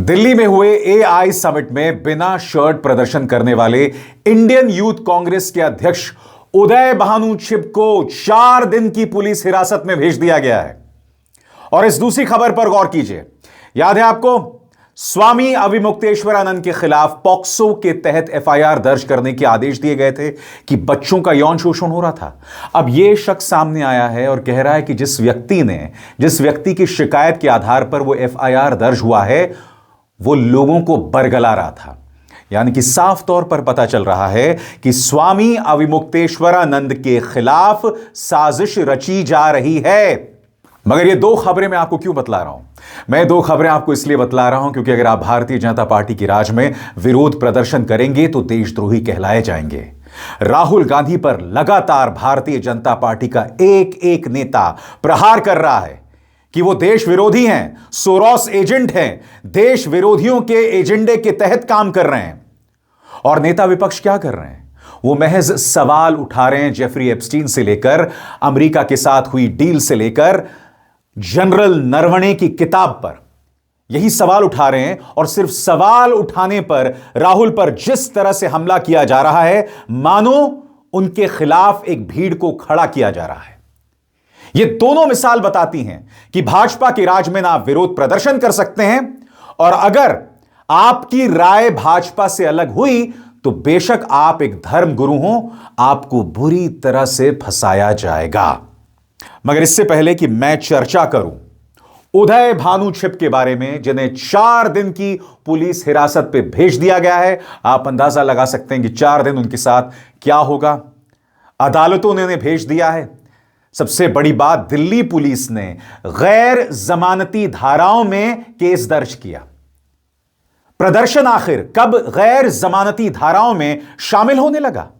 दिल्ली में हुए AI summit में बिना शर्ट प्रदर्शन करने वाले इंडियन यूथ कांग्रेस के अध्यक्ष उदय भानु छिब को 4 दिन की पुलिस हिरासत में भेज दिया गया है। और इस दूसरी खबर पर गौर कीजिए। याद है आपको, स्वामी अविमुक्तेश्वरानंद के खिलाफ पॉक्सो के तहत एफआईआर दर्ज करने के आदेश दिए गए थे कि बच्चों का यौन शोषण हो रहा था। अब यह शख्स सामने आया है और कह रहा है कि जिस व्यक्ति की शिकायत के आधार पर वो एफआईआर दर्ज हुआ है, वो लोगों को बरगला रहा था। यानी कि साफ तौर पर पता चल रहा है कि स्वामी अविमुक्तेश्वरानंद के खिलाफ साजिश रची जा रही है। मगर ये 2 खबरें मैं आपको क्यों बतला रहा हूं? मैं 2 खबरें आपको इसलिए बतला रहा हूं क्योंकि अगर आप भारतीय जनता पार्टी की राज में विरोध प्रदर्शन करेंगे तो देशद्रोही कहलाए जाएंगे। राहुल गांधी पर लगातार भारतीय जनता पार्टी का एक नेता प्रहार कर रहा है कि वो देश विरोधी हैं, सोरोस एजेंट हैं, देश विरोधियों के एजेंडे के तहत काम कर रहे हैं। और नेता विपक्ष क्या कर रहे हैं? वो महज सवाल उठा रहे हैं, जेफरी एप्स्टीन से लेकर अमेरिका के साथ हुई डील से लेकर जनरल नरवणे की किताब पर यही सवाल उठा रहे हैं। और सिर्फ सवाल उठाने पर राहुल पर जिस तरह से हमला किया जा रहा है, मानो उनके खिलाफ एक भीड़ को खड़ा किया जा रहा है। ये दोनों मिसाल बताती हैं कि भाजपा के राज में ना विरोध प्रदर्शन कर सकते हैं, और अगर आपकी राय भाजपा से अलग हुई तो बेशक आप एक धर्म गुरु हो, आपको बुरी तरह से फंसाया जाएगा। मगर इससे पहले कि मैं चर्चा करूं उदय भानु छिब के बारे में, जिन्हें 4 दिन की पुलिस हिरासत पे भेज दिया गया है, आप अंदाजा लगा सकते हैं कि 4 दिन उनके साथ क्या होगा। अदालतों ने उन्हें भेज दिया है। सबसे बड़ी बात, दिल्ली पुलिस ने गैर जमानती धाराओं में केस दर्ज किया। प्रदर्शन आखिर कब गैर जमानती धाराओं में शामिल होने लगा?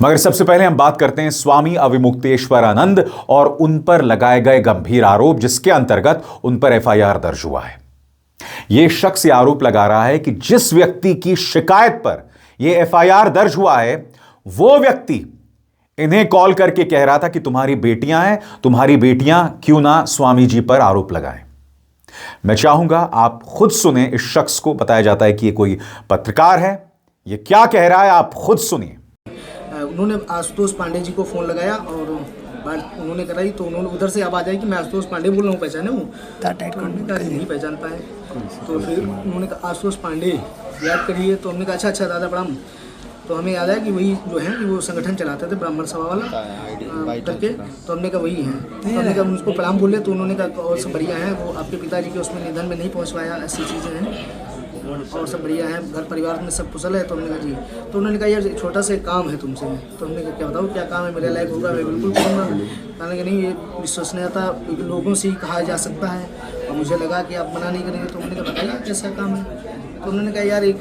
मगर सबसे पहले हम बात करते हैं स्वामी अविमुक्तेश्वरानंद और उन पर लगाए गए गंभीर आरोप, जिसके अंतर्गत उन पर एफआईआर दर्ज हुआ है। यह शख्स यह आरोप लगा रहा है कि जिस व्यक्ति की शिकायत पर यह एफआईआर दर्ज हुआ है, वो व्यक्ति इन्हें कॉल करके कह रहा था कि तुम्हारी बेटियां हैं, तुम्हारी बेटियां क्यों ना स्वामी जी पर आरोप लगाएं। मैं चाहूंगा आप खुद सुने। इस शख्स को बताया जाता है कि ये कोई पत्रकार है। ये क्या कह रहा है, आप खुद सुनिए। उन्होंने आशुतोष पांडे जी को फोन लगाया और उन्होंने कराई, तो उन्होंने उधर से आवाज आई कि मैं आशुतोष पांडे बोल रहा हूँ, पहचाने हूँ? नहीं पहचान पाए। तो फिर उन्होंने कहा आशुतोष पांडे याद करिए। तो हमने कहा अच्छा दादा प्रणाम। तो हमें याद आया कि वही जो है कि वो संगठन चलाते थे, ब्राह्मण सभा वाला करके। तो हमने कहा वही हैं। तो हमने कहा उनको प्रणाम बोले। तो उन्होंने कहा और सब बढ़िया है, वो आपके पिताजी के उसमें निधन में नहीं पहुँच पाया, ऐसी चीज़ें हैं और सब बढ़िया है, घर परिवार में सब कुशल है। तो हमने कहा जी। तो उन्होंने कहा यार छोटा सा काम है तुमसे। तो हमने कहा क्या बताओ क्या काम है, मेरे लायक होगा मैं बिल्कुल करूँगा। कहने कि नहीं, ये विश्वसनीयता लोगों से ही कहा जा सकता है और मुझे लगा कि आप मना नहीं करेंगे। तो हमने कहा बताइए कैसा काम है। तो उन्होंने कहा यार एक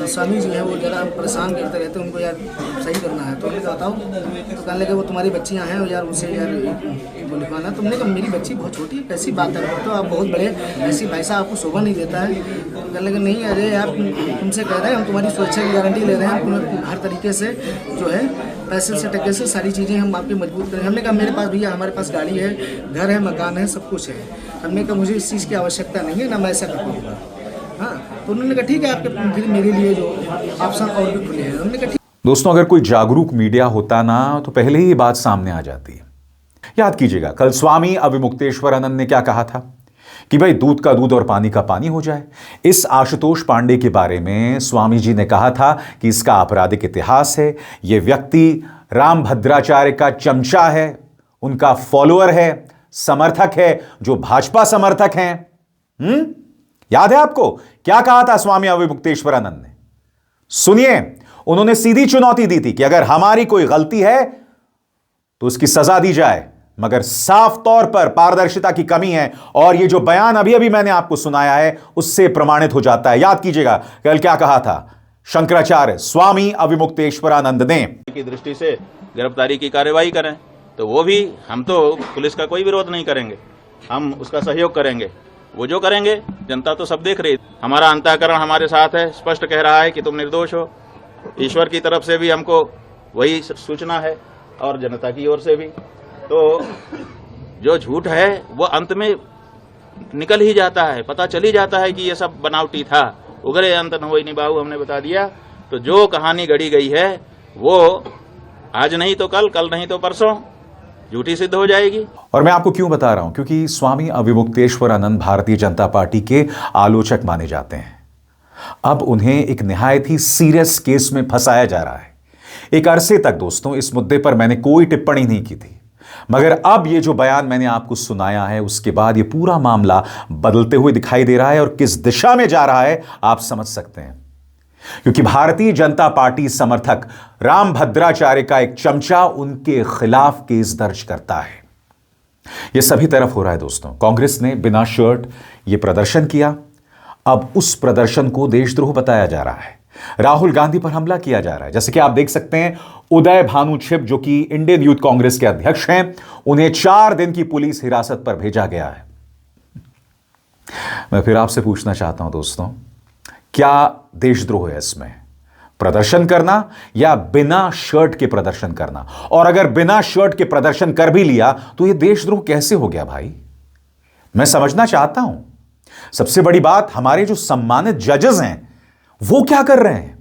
स्वामी जी हैं, वो ज़रा परेशान करते रहते हैं, उनको यार सही करना है। तो उन्होंने कहा बताओ। तो कहने लगे वो तुम्हारी बच्चियाँ हैं और यार उनसे यार वो लिखवाना। तो हमने कहा मेरी बच्ची बहुत छोटी है, कैसी बात है, तो आप बहुत बड़े, ऐसी भाई साहब आपको शोभा नहीं देता है। तो कहने लगे नहीं अरे यार तुमसे कह रहे हैं, हम तुम्हारी सुरक्षा की गारंटी ले रहे हैं, हम हर तरीके से जो है पैसे से टके से सारी चीज़ें हम आपकी मजबूत करें। हमने कहा मेरे पास भैया हमारे पास गाड़ी है, घर है, मकान है, सब कुछ है। हमने कहा मुझे इस चीज़ की आवश्यकता नहीं है, ना मैं ऐसा कर पाऊँगा। हाँ, तो उन्होंने कहा ठीक है, आपके फिर मेरे लिए जो ऑप्शन और भी खुले हैं। हमने कहा दोस्तों, अगर कोई जागरूक मीडिया होता ना तो पहले ही ये बात सामने आ जाती है। याद कीजिएगा, कल स्वामी अविमुक्तेश्वरानंद ने क्या कहा था कि भाई दूध का दूध और पानी का पानी हो जाए। इस आशुतोष पांडे के बारे में स्वामी जी ने कहा था कि इसका आपराधिक इतिहास है, यह व्यक्ति रामभद्राचार्य का चमचा है, उनका फॉलोअर है, समर्थक है, जो भाजपा समर्थक हैं। याद है आपको क्या कहा था स्वामी अविमुक्तेश्वरानंद ने? सुनिए, उन्होंने सीधी चुनौती दी थी कि अगर हमारी कोई गलती है तो उसकी सजा दी जाए, मगर साफ तौर पर पारदर्शिता की कमी है। और ये जो बयान अभी अभी मैंने आपको सुनाया है उससे प्रमाणित हो जाता है। याद कीजिएगा कल क्या कहा था शंकराचार्य स्वामी अविमुक्तेश्वरानंद ने की दृष्टि से गिरफ्तारी की कार्यवाही करें, तो वो भी हम तो पुलिस का कोई विरोध नहीं करेंगे, हम उसका सहयोग करेंगे। वो जो करेंगे जनता तो सब देख रही है। हमारा अंतःकरण हमारे साथ है, स्पष्ट कह रहा है कि तुम निर्दोष हो। ईश्वर की तरफ से भी हमको वही सूचना है और जनता की ओर से भी। तो जो झूठ है वो अंत में निकल ही जाता है, पता चल ही जाता है कि ये सब बनावटी था। उगरे अंत न होई निभाऊ हमने बता दिया। तो जो कहानी गढ़ी गई है वो आज नहीं तो कल, कल नहीं तो परसों झूठी सिद्ध हो जाएगी। और मैं आपको क्यों बता रहा हूं, क्योंकि स्वामी अविमुक्तेश्वरानंद भारतीय जनता पार्टी के आलोचक माने जाते हैं। अब उन्हें एक निहायत ही सीरियस केस में फंसाया जा रहा है। एक अरसे तक दोस्तों इस मुद्दे पर मैंने कोई टिप्पणी नहीं की थी, मगर अब ये जो बयान मैंने आपको सुनाया है उसके बाद ये पूरा मामला बदलते हुए दिखाई दे रहा है, और किस दिशा में जा रहा है आप समझ सकते हैं। क्योंकि भारतीय जनता पार्टी समर्थक राम भद्राचार्य का एक चमचा उनके खिलाफ केस दर्ज करता है। यह सभी तरफ हो रहा है दोस्तों। कांग्रेस ने बिना शर्ट यह प्रदर्शन किया, अब उस प्रदर्शन को देशद्रोह बताया जा रहा है। राहुल गांधी पर हमला किया जा रहा है। जैसे कि आप देख सकते हैं, उदय भानु छिब जो कि इंडियन यूथ कांग्रेस के अध्यक्ष हैं, उन्हें 4 दिन की पुलिस हिरासत पर भेजा गया है। मैं फिर आपसे पूछना चाहता हूं दोस्तों, क्या देशद्रोह है इसमें? प्रदर्शन करना या बिना शर्ट के प्रदर्शन करना? और अगर बिना शर्ट के प्रदर्शन कर भी लिया तो यह देशद्रोह कैसे हो गया भाई? मैं समझना चाहता हूं। सबसे बड़ी बात, हमारे जो सम्मानित जजेस हैं वो क्या कर रहे हैं?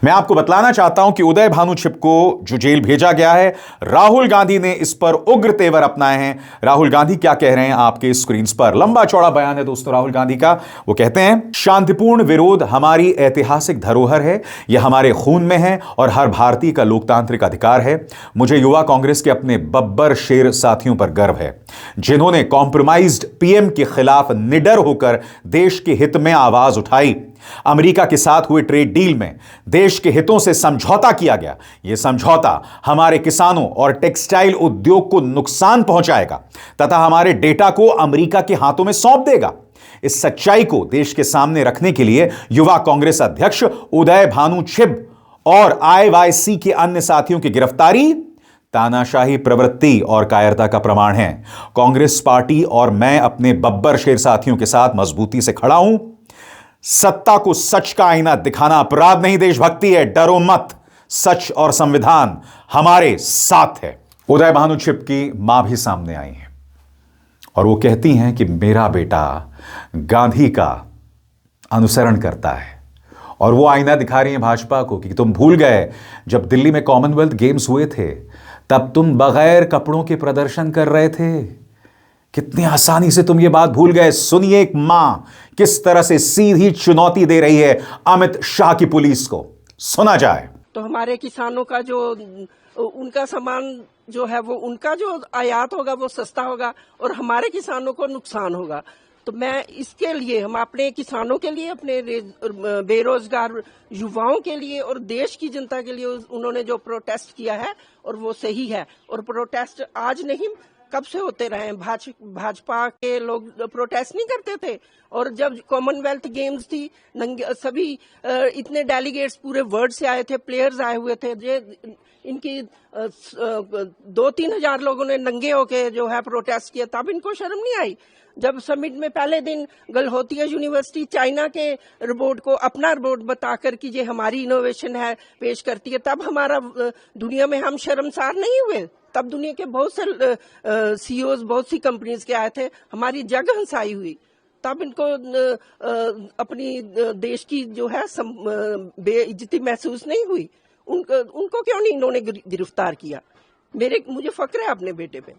मैं आपको बतलाना चाहता हूं कि उदय भानु छिब को जो जेल भेजा गया है, राहुल गांधी ने इस पर उग्र तेवर अपनाए हैं। राहुल गांधी क्या कह रहे हैं आपके स्क्रीन पर लंबा चौड़ा बयान है दोस्तों राहुल गांधी का। वो कहते हैं, शांतिपूर्ण विरोध हमारी ऐतिहासिक धरोहर है, यह हमारे खून में है और हर भारतीय का लोकतांत्रिक अधिकार है। मुझे युवा कांग्रेस के अपने बब्बर शेर साथियों पर गर्व है, जिन्होंने कॉम्प्रोमाइज्ड पीएम के खिलाफ निडर होकर देश के हित में आवाज उठाई। अमेरिका के साथ हुए ट्रेड डील में देश के हितों से समझौता किया गया। यह समझौता हमारे किसानों और टेक्सटाइल उद्योग को नुकसान पहुंचाएगा तथा हमारे डेटा को अमेरिका के हाथों में सौंप देगा। इस सच्चाई को देश के सामने रखने के लिए युवा कांग्रेस अध्यक्ष उदय भानु छिब और आईवाईसी के अन्य साथियों की गिरफ्तारी तानाशाही प्रवृत्ति और कायरता का प्रमाण है। कांग्रेस पार्टी और मैं अपने बब्बर शेर साथियों के साथ मजबूती से खड़ा हूं। सत्ता को सच का आईना दिखाना अपराध नहीं, देशभक्ति है। डरो मत, सच और संविधान हमारे साथ है। उदय भानु छिब की मां भी सामने आई हैं और वो कहती हैं कि मेरा बेटा गांधी का अनुसरण करता है, और वो आईना दिखा रही हैं भाजपा को कि तुम भूल गए जब दिल्ली में कॉमनवेल्थ गेम्स हुए थे तब तुम बगैर कपड़ों के प्रदर्शन कर रहे थे। कितनी आसानी से तुम ये बात भूल गए। सुनिए एक मां किस तरह से सीधी चुनौती दे रही है अमित शाह की पुलिस को। सुना जाए। तो हमारे किसानों का जो उनका सामान जो है वो उनका जो आयात होगा वो सस्ता होगा और हमारे किसानों को नुकसान होगा। तो मैं इसके लिए, हम अपने किसानों के लिए, अपने बेरोजगार युवाओं के लिए और देश की जनता के लिए उन्होंने जो प्रोटेस्ट किया है और वो सही है। और प्रोटेस्ट आज नहीं, कब से होते रहे। भाजपा के लोग प्रोटेस्ट नहीं करते थे। और जब कॉमनवेल्थ गेम्स थी, सभी इतने डेलीगेट्स पूरे वर्ल्ड से आए थे, प्लेयर्स आए हुए थे। इनकी 2-3 हजार लोगों ने नंगे होके जो है प्रोटेस्ट किया, तब इनको शर्म नहीं आई। जब समिट में पहले दिन गलहोतिया यूनिवर्सिटी चाइना के रोबोट को अपना रोबोट बताकर कि ये हमारी इनोवेशन है पेश करती है, तब हमारा दुनिया में हम शर्मसार नहीं हुए। तब दुनिया के बहुत से सीईओज बहुत सी कंपनीज के आए थे, हमारी जग हंसाई हुई। तब इनको अपनी देश की जो है बेइज्जती महसूस नहीं हुई। उनको क्यों नहीं इन्होंने गिरफ्तार किया? मुझे फक्र है अपने बेटे पे,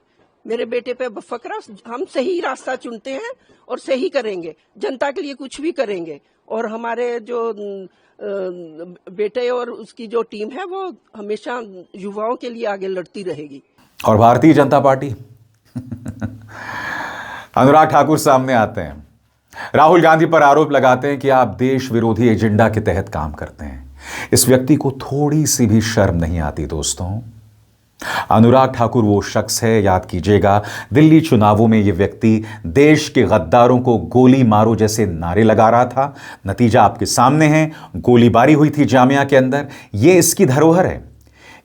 मेरे बेटे पे फक्र। हम सही रास्ता चुनते हैं और सही करेंगे, जनता के लिए कुछ भी करेंगे। और हमारे जो बेटे और उसकी जो टीम है वो हमेशा युवाओं के लिए आगे लड़ती रहेगी। और भारतीय जनता पार्टी अनुराग ठाकुर सामने आते हैं, राहुल गांधी पर आरोप लगाते हैं कि आप देश विरोधी एजेंडा के तहत काम करते हैं। इस व्यक्ति को थोड़ी सी भी शर्म नहीं आती दोस्तों। अनुराग ठाकुर वो शख्स है, याद कीजिएगा, दिल्ली चुनावों में ये व्यक्ति देश के गद्दारों को गोली मारो जैसे नारे लगा रहा था। नतीजा आपके सामने है, गोलीबारी हुई थी जामिया के अंदर। ये इसकी धरोहर है।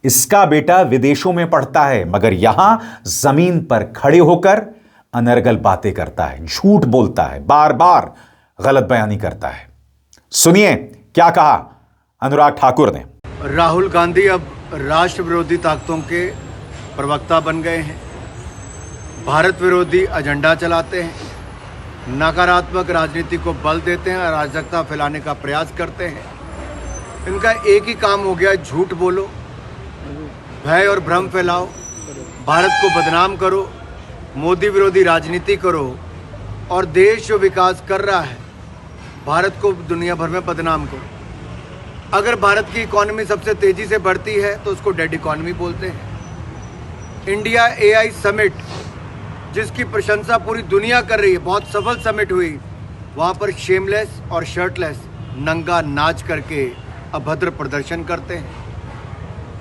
इसका बेटा विदेशों में पढ़ता है मगर यहां जमीन पर खड़े होकर अनर्गल बातें करता है, झूठ बोलता है, बार बार गलत बयानी करता है। सुनिए क्या कहा अनुराग ठाकुर ने। राहुल गांधी अब राष्ट्र विरोधी ताकतों के प्रवक्ता बन गए हैं। भारत विरोधी एजेंडा चलाते हैं, नकारात्मक राजनीति को बल देते हैं, अराजकता फैलाने का प्रयास करते हैं। इनका एक ही काम हो गया, झूठ बोलो, भय और भ्रम फैलाओ, भारत को बदनाम करो, मोदी विरोधी राजनीति करो और देश जो विकास कर रहा है भारत को दुनिया भर में बदनाम करो। अगर भारत की इकॉनमी सबसे तेजी से बढ़ती है तो उसको डेड इकॉनमी बोलते हैं। इंडिया AI समिट, जिसकी प्रशंसा पूरी दुनिया कर रही है, बहुत सफल समिट हुई, वहाँ पर शेमलेस और शर्टलेस नंगा नाच करके अभद्र प्रदर्शन करते हैं।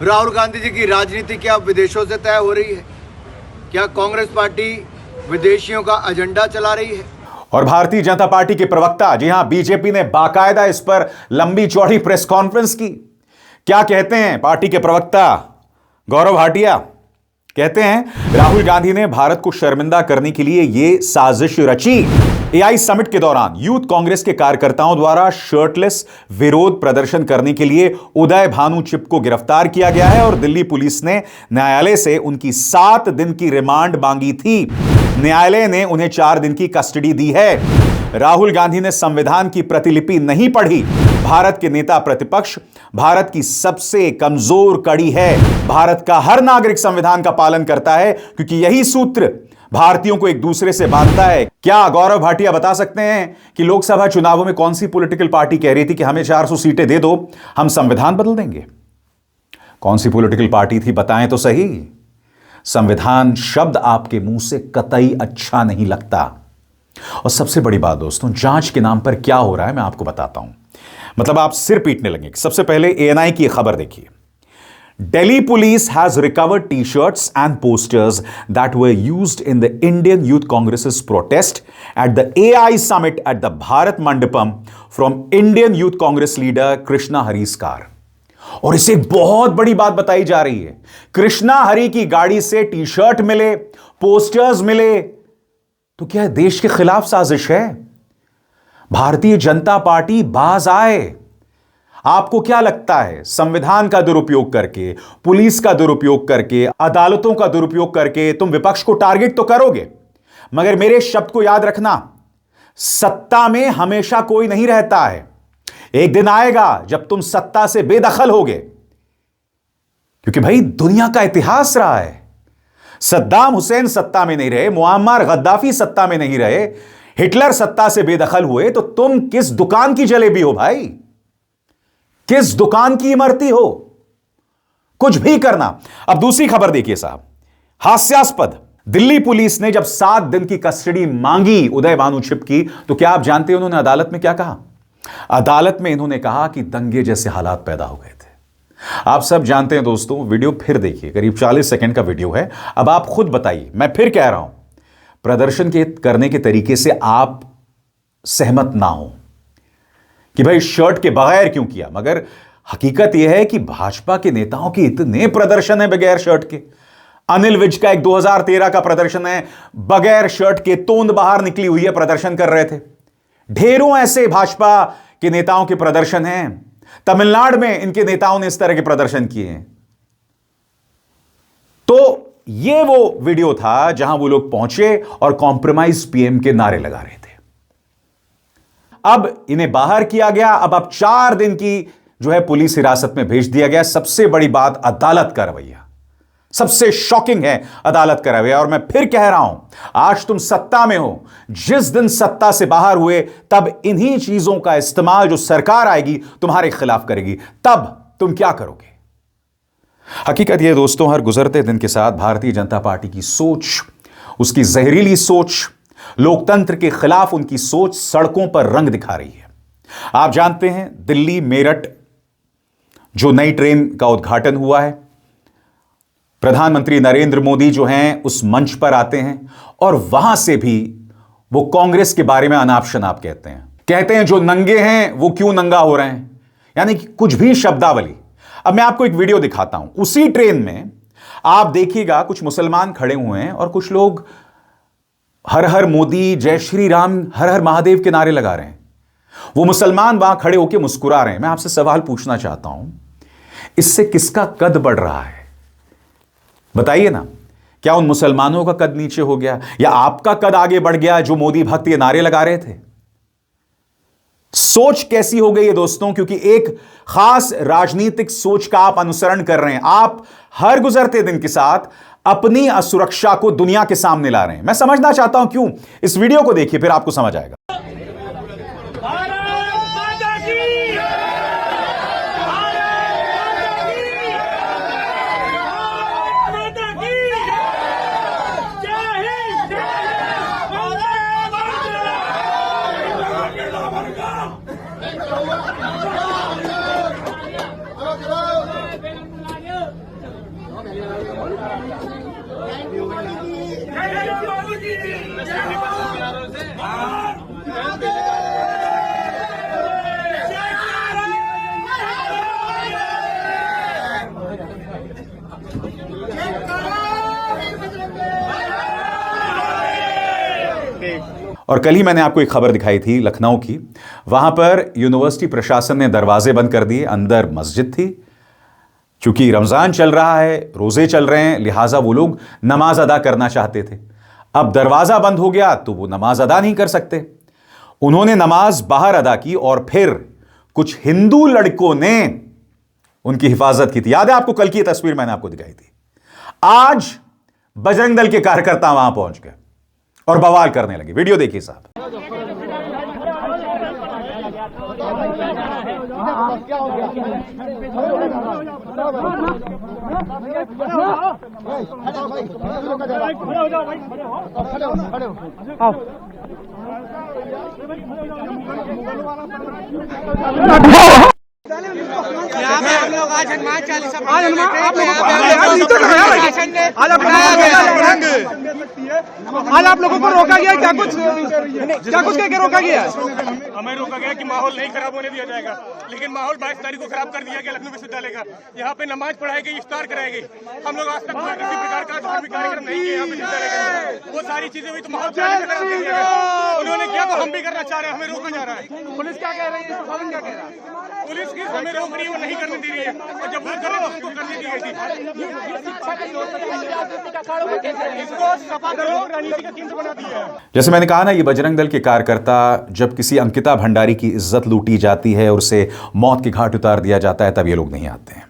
राहुल गांधी जी की राजनीति क्या विदेशों से तय हो रही है? क्या कांग्रेस पार्टी विदेशियों का एजेंडा चला रही है? और भारतीय जनता पार्टी के प्रवक्ता, जी हां, बीजेपी ने बाकायदा इस पर लंबी चौड़ी प्रेस कॉन्फ्रेंस की। क्या कहते हैं पार्टी के प्रवक्ता गौरव भाटिया? कहते हैं राहुल गांधी ने भारत को शर्मिंदा करने के लिए यह साजिश रची। AI समिट के दौरान यूथ कांग्रेस के कार्यकर्ताओं द्वारा शर्टलेस विरोध प्रदर्शन करने के लिए उदय भानु चिब को गिरफ्तार किया गया है और दिल्ली पुलिस ने न्यायालय से उनकी 7 दिन की रिमांड मांगी थी। न्यायालय ने उन्हें 4 दिन की कस्टडी दी है। राहुल गांधी ने संविधान की प्रतिलिपि नहीं पढ़ी। भारत के नेता प्रतिपक्ष भारत की सबसे कमजोर कड़ी है। भारत का हर नागरिक संविधान का पालन करता है क्योंकि यही सूत्र भारतीयों को एक दूसरे से बांधता है। क्या गौरव भाटिया बता सकते हैं कि लोकसभा चुनावों में कौन सी पॉलिटिकल पार्टी कह रही थी कि हमें 400 सीटें दे दो, हम संविधान बदल देंगे? कौन सी पॉलिटिकल पार्टी थी, बताएं तो सही। संविधान शब्द आपके मुंह से कतई अच्छा नहीं लगता। और सबसे बड़ी बात दोस्तों, जांच के नाम पर क्या हो रहा है मैं आपको बताता हूं, मतलब आप सिर पीटने लगेंगे। सबसे पहले ANI की खबर देखिए। Delhi police has recovered t-shirts and posters that were used in the Indian Youth Congress's protest at the AI summit at the Bharat Mandapam from Indian Youth Congress leader Krishna Hari's car. और इसे एक बहुत बड़ी बात बताई जा रही है। कृष्णा हरि की गाड़ी से टी-शर्ट मिले, पोस्टर्स मिले, तो क्या देश के खिलाफ साजिश है? भारतीय जनता पार्टी बाज आए। आपको क्या लगता है, संविधान का दुरुपयोग करके, पुलिस का दुरुपयोग करके, अदालतों का दुरुपयोग करके तुम विपक्ष को टारगेट तो करोगे, मगर मेरे शब्द को याद रखना, सत्ता में हमेशा कोई नहीं रहता है। एक दिन आएगा जब तुम सत्ता से बेदखल होगे, क्योंकि भाई दुनिया का इतिहास रहा है। सद्दाम हुसैन सत्ता में नहीं रहे, मुअम्मर गद्दाफी सत्ता में नहीं रहे, हिटलर सत्ता से बेदखल हुए, तो तुम किस दुकान की जलेबी हो भाई? किस दुकान की इमरती हो? कुछ भी करना। अब दूसरी खबर देखिए साहब, हास्यास्पद। दिल्ली पुलिस ने जब 7 दिन की कस्टडी मांगी उदय भानु चिब की, तो क्या आप जानते हैं उन्होंने अदालत में क्या कहा? अदालत में इन्होंने कहा कि दंगे जैसे हालात पैदा हो गए थे। आप सब जानते हैं दोस्तों, वीडियो फिर देखिए, करीब 40 सेकंड का वीडियो है। अब आप खुद बताइए, मैं फिर कह रहा हूं, प्रदर्शन के करने के तरीके से आप सहमत ना हो कि भाई शर्ट के बगैर क्यों किया, मगर हकीकत यह है कि भाजपा के नेताओं के इतने प्रदर्शन है बगैर शर्ट के। अनिल विज का एक 2013 का प्रदर्शन है, बगैर शर्ट के तोंद बाहर निकली हुई है, प्रदर्शन कर रहे थे। ढेरों ऐसे भाजपा के नेताओं के प्रदर्शन हैं। तमिलनाडु में इनके नेताओं ने इस तरह के प्रदर्शन किए हैं। तो यह वो वीडियो था जहां वो लोग पहुंचे और कॉम्प्रोमाइज पीएम के नारे लगा रहे थे। अब इन्हें बाहर किया गया। अब 4 दिन की जो है पुलिस हिरासत में भेज दिया गया। सबसे बड़ी बात अदालत का रवैया, सबसे शॉकिंग है अदालत का रवैया। और मैं फिर कह रहा हूं, आज तुम सत्ता में हो, जिस दिन सत्ता से बाहर हुए तब इन्हीं चीजों का इस्तेमाल जो सरकार आएगी तुम्हारे खिलाफ करेगी, तब तुम क्या करोगे? हकीकत यह दोस्तों, हर गुजरते दिन के साथ भारतीय जनता पार्टी की सोच, उसकी जहरीली सोच, लोकतंत्र के खिलाफ उनकी सोच सड़कों पर रंग दिखा रही है। आप जानते हैं दिल्ली मेरठ जो नई ट्रेन का उद्घाटन हुआ है, प्रधानमंत्री नरेंद्र मोदी जो हैं उस मंच पर आते हैं और वहां से भी वो कांग्रेस के बारे में अनाप शनाप कहते हैं जो नंगे हैं वो क्यों नंगा हो रहे हैं, यानी कि कुछ भी शब्दावली। अब मैं आपको एक वीडियो दिखाता हूं। उसी ट्रेन में आप देखिएगा कुछ मुसलमान खड़े हुए हैं और कुछ लोग हर हर मोदी, जय श्री राम, हर हर महादेव के नारे लगा रहे हैं। वो मुसलमान वहां खड़े होकर मुस्कुरा रहे हैं। मैं आपसे सवाल पूछना चाहता हूं, इससे किसका कद बढ़ रहा है? बताइए ना, क्या उन मुसलमानों का कद नीचे हो गया या आपका कद आगे बढ़ गया जो मोदी भक्त ये नारे लगा रहे थे? सोच कैसी हो गई है दोस्तों? क्योंकि एक खास राजनीतिक सोच का आप अनुसरण कर रहे हैं। आप हर गुजरते दिन के साथ अपनी असुरक्षा को दुनिया के सामने ला रहे हैं। मैं समझना चाहता हूं क्यों। इस वीडियो को देखिए, फिर आपको समझ आएगा। और कल ही मैंने आपको एक खबर दिखाई थी लखनऊ की। वहां पर यूनिवर्सिटी प्रशासन ने दरवाजे बंद कर दिए। अंदर मस्जिद थी। चूंकि रमजान चल रहा है, रोजे चल रहे हैं, लिहाजा वो लोग नमाज अदा करना चाहते थे। अब दरवाजा बंद हो गया तो वो नमाज अदा नहीं कर सकते। उन्होंने नमाज बाहर अदा की और फिर कुछ हिंदू लड़कों ने उनकी हिफाजत की थी। याद है आपको? कल की तस्वीर मैंने आपको दिखाई थी। आज बजरंग दल के कार्यकर्ता वहां पहुंच गए और बवाल करने लगे। वीडियो देखिए साहब। हम लोग आज हनुमान चालीसा आज आप लोगों को रोका गया? क्या कुछ कह के रोका गया? हमें रोका गया कि माहौल नहीं खराब होने दिया जाएगा, लेकिन माहौल 22 तारीख को खराब कर दिया गया लखनऊ विश्वविद्यालय का। यहाँ पे नमाज पढ़ाई गई, इफ्तार कराई गई। हम लोग आज तक किसी प्रकार का धार्मिक कार्यक्रम नहीं किया यहाँ पे विश्वविद्यालय के अंदर। वो सारी चीजें हुई तो माहौल खराब कर दिया गया। उन्होंने किया तो हम भी करना चाह रहे हैं, हमें रोका जा रहा है। पुलिस क्या कह रही है? प्रशासन क्या कह रहा है? पुलिस की हमें रोक रही है, वो नहीं करने दे रही है, और जब वो कर रहे तो उनको करने दी गई थी। इसको सफा करो, राजनीति का केंद्र बना दिया है। जैसे मैंने कहा ना, ये बजरंग दल के कार्यकर्ता जब किसी अंकिता भंडारी की इज्जत लूटी जाती है और उसे मौत के घाट उतार दिया जाता है, तब ये लोग नहीं आते हैं।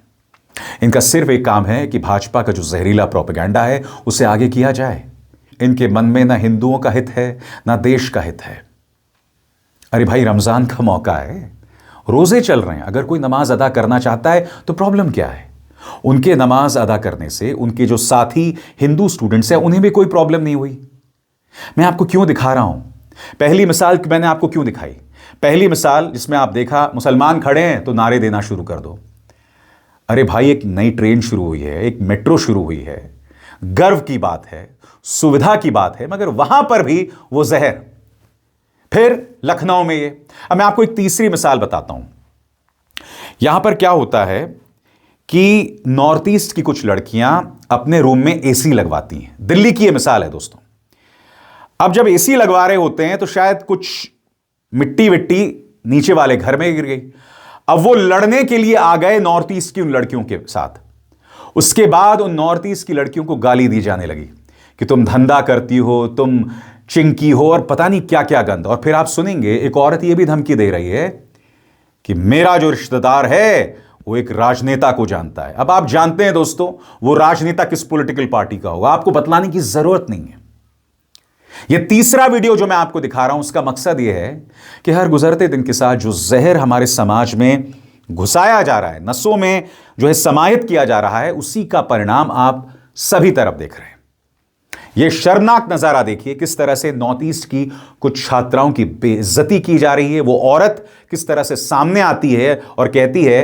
इनका सिर्फ एक काम है कि भाजपा का जो जहरीला प्रोपेगेंडा है उसे आगे किया जाए। इनके मन में ना हिंदुओं का हित है ना देश का हित है। अरे भाई, रमजान का मौका है, रोजे चल रहे हैं। अगर कोई नमाज अदा करना चाहता है तो प्रॉब्लम क्या है? उनके नमाज अदा करने से उनके जो साथी हिंदू स्टूडेंट्स हैं उन्हें भी कोई प्रॉब्लम नहीं हुई। मैं आपको क्यों दिखा रहा हूं? पहली मिसाल मैंने आपको क्यों दिखाई? पहली मिसाल जिसमें आप देखा मुसलमान खड़े हैं तो नारे देना शुरू कर दो। अरे भाई, एक नई ट्रेन शुरू हुई है, एक मेट्रो शुरू हुई है, गर्व की बात है, सुविधा की बात है, मगर वहां पर भी वो जहर। फिर लखनऊ में ये। अब मैं आपको एक तीसरी मिसाल बताता हूं। यहां पर क्या होता है कि नॉर्थ ईस्ट की कुछ लड़कियां अपने रूम में एसी लगवाती हैं। दिल्ली की ये मिसाल है दोस्तों। अब जब एसी लगवा रहे होते हैं तो शायद कुछ मिट्टी विट्टी नीचे वाले घर में गिर गई। अब वो लड़ने के लिए आ गए नॉर्थ ईस्ट की उन लड़कियों के साथ। उसके बाद उन नॉर्थ ईस्ट की लड़कियों को गाली दी जाने लगी कि तुम धंधा करती हो, तुम चिंकी हो, और पता नहीं क्या क्या गंद। और फिर आप सुनेंगे एक औरत ये भी धमकी दे रही है कि मेरा जो रिश्तेदार है वो एक राजनेता को जानता है। अब आप जानते हैं दोस्तों, वो राजनेता किस पॉलिटिकल पार्टी का होगा, आपको बतलाने की जरूरत नहीं है। यह तीसरा वीडियो जो मैं आपको दिखा रहा हूं, उसका मकसद यह है कि हर गुजरते दिन के साथ जो जहर हमारे समाज में घुसाया जा रहा है, नसों में जो है समाहित किया जा रहा है, उसी का परिणाम आप सभी तरफ देख रहे हैं। यह शर्मनाक नजारा देखिए, किस तरह से नॉर्थ ईस्ट की कुछ छात्राओं की बेइज्जती की जा रही है। वो औरत किस तरह से सामने आती है और कहती है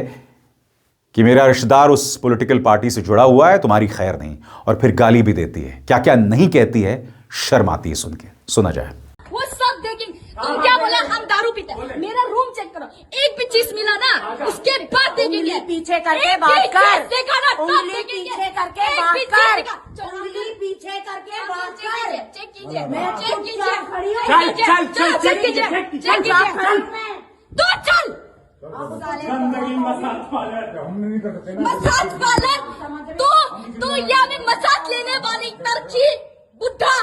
कि मेरा रिश्तेदार उस पॉलिटिकल पार्टी से जुड़ा हुआ है, तुम्हारी खैर नहीं, और फिर गाली भी देती है। क्या क्या नहीं कहती है, शर्म आती है सुन के। सुना जाए। वो सब देखेंगे। तुम क्या बोला? हम दारू पीते हैं। मेरा रूम चेक करो, एक भी चीज मिला ना, उसके बाद देखेंगे। पीछे करके बात कर। देखा ना, तब देखेंगे। पीछे करके बात कर। उंगली पीछे करके बात कर। चेक कीजिए, मैं चेक कीजिए, खड़ी हूँ। चेक कीजिए, चेक कीजिए। तू चल, मसाज पार्लर तो या में मसाज लेने वाली तरकी बुढ़ा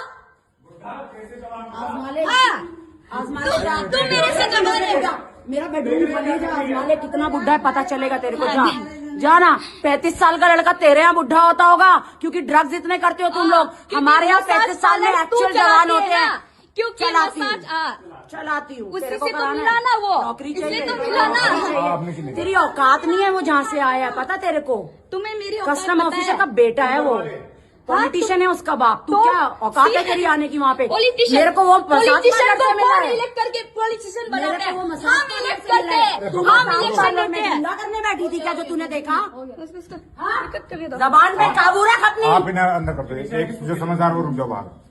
तू मेरे से जमा रहेगा। मेरा बेडरूम खाली जा, आजमा ले कितना बुढ़ा है पता चलेगा तेरे को। जा जाना 35 साल का लड़का तेरे यहाँ बुढ़ा होता होगा क्योंकि ड्रग्स इतने करते हो तुम लोग। हमारे यहाँ 35 साल में एक्चुअल जवान होते हैं। क्योंकि चलाती हूँ उसी से तो मिला ना वो नौकरी इसलिए चाहिए तो मिला ना। तेरी औकात नहीं है वो जहाँ से आया है पता तेरे को। तुम्हें मेरी कस्टम ऑफिसर का बेटा है वो, पॉलिटिशियन है उसका बाप। तू क्या औकात है तेरी आने की वहाँ पे? मेरे को वो पॉलिटिशियन को कौन इलेक्ट करके पॉलिटिशियन बनाते हैं? हम इलेक्ट करते हैं, हम इलेक्शन में धंधा करने बैठी थी क्या जो तूने देखा? करते जबान पे काबू रख अपनी। आप इन्हें अंदर कर दो, एक जो समझदार वो रुक जाओ बाहर।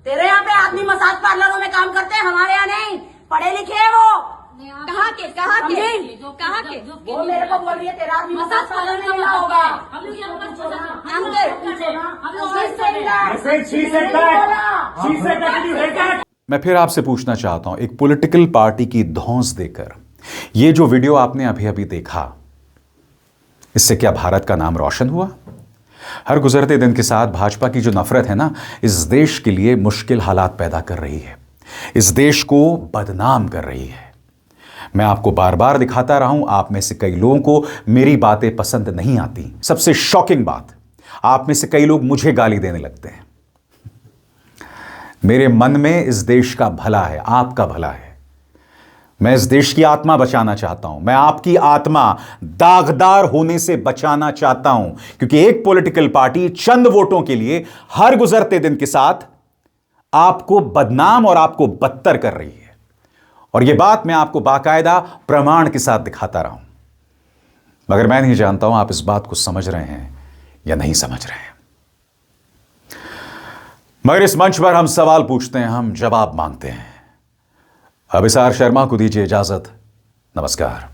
तेरे यहाँ पे आदमी मसाज पार्लरों में काम करते हैं, हमारे यहाँ नहीं। पढ़े लिखे है वो। कहाँ के वो मेरे को बोल रही है तेरा आदमी मसाज पार्लर में मिला होगा। मैं फिर आपसे पूछना चाहता हूं, एक पॉलिटिकल पार्टी की धौंस देकर ये जो वीडियो आपने अभी अभी देखा, इससे क्या भारत का नाम रोशन हुआ? हर गुजरते दिन के साथ भाजपा की जो नफरत है ना, इस देश के लिए मुश्किल हालात पैदा कर रही है, इस देश को बदनाम कर रही है। मैं आपको बार बार दिखाता रहा हूं, आप में से कई लोगों को मेरी बातें पसंद नहीं आती। सबसे शॉकिंग बात, आप में से कई लोग मुझे गाली देने लगते हैं। मेरे मन में इस देश का भला है, आपका भला है। मैं इस देश की आत्मा बचाना चाहता हूं, मैं आपकी आत्मा दागदार होने से बचाना चाहता हूं, क्योंकि एक पॉलिटिकल पार्टी चंद वोटों के लिए हर गुजरते दिन के साथ आपको बदनाम और आपको बदतर कर रही है। और यह बात मैं आपको बाकायदा प्रमाण के साथ दिखाता रहा हूं, मगर मैं नहीं जानता हूं आप इस बात को समझ रहे हैं या नहीं समझ रहे हैं। मगर इस मंच पर हम सवाल पूछते हैं, हम जवाब मांगते हैं। अभिसार शर्मा को दीजिए इजाजत। नमस्कार।